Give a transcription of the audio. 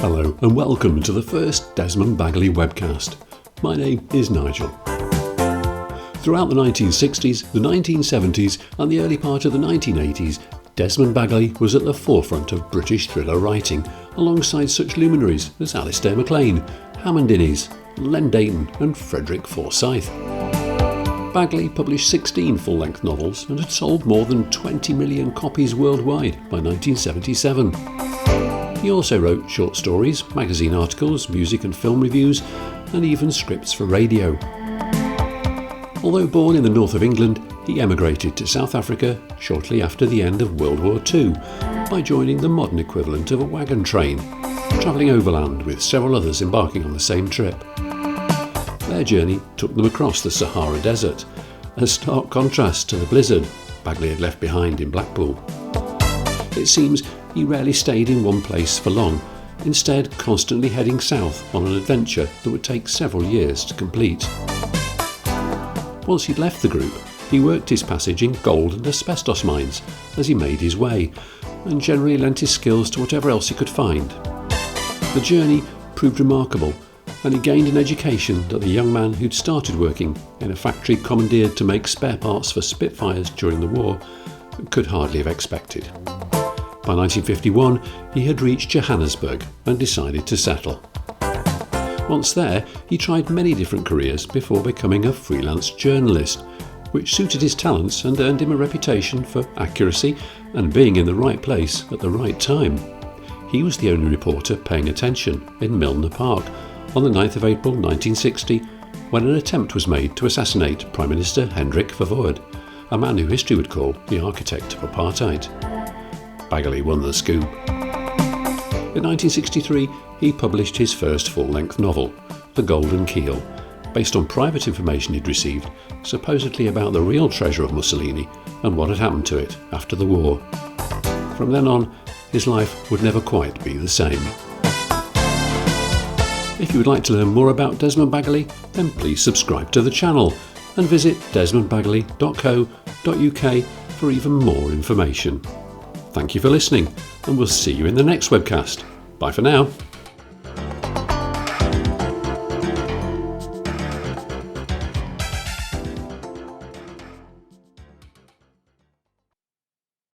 Hello and welcome to the first Desmond Bagley webcast. My name is Nigel. Throughout the 1960s, the 1970s and the early part of the 1980s, Desmond Bagley was at the forefront of British thriller writing, alongside such luminaries as Alistair MacLean, Hammond Innes, Len Deighton and Frederick Forsyth. Bagley published 16 full-length novels and had sold more than 20 million copies worldwide by 1977. He also wrote short stories, magazine articles, music and film reviews, and even scripts for radio. Although born in the north of England, he emigrated to South Africa shortly after the end of World War II by joining the modern equivalent of a wagon train, travelling overland with several others embarking on the same trip. Their journey took them across the Sahara Desert, a stark contrast to the blizzard Bagley had left behind in Blackpool. It seems he rarely stayed in one place for long, instead constantly heading south on an adventure that would take several years to complete. Once he'd left the group, he worked his passage in gold and asbestos mines as he made his way, and generally lent his skills to whatever else he could find. The journey proved remarkable, and he gained an education that the young man who'd started working in a factory commandeered to make spare parts for Spitfires during the war could hardly have expected. By 1951, he had reached Johannesburg and decided to settle. Once there, he tried many different careers before becoming a freelance journalist, which suited his talents and earned him a reputation for accuracy and being in the right place at the right time. He was the only reporter paying attention in Milner Park on the 9th of April 1960, when an attempt was made to assassinate Prime Minister Hendrik Verwoerd, a man who history would call the architect of apartheid. Bagley won the scoop. In 1963, he published his first full-length novel, The Golden Keel, based on private information he'd received, supposedly about the real treasure of Mussolini and what had happened to it after the war. From then on, his life would never quite be the same. If you would like to learn more about Desmond Bagley, then please subscribe to the channel and visit desmondbagley.co.uk for even more information. Thank you for listening, and we'll see you in the next webcast. Bye for now.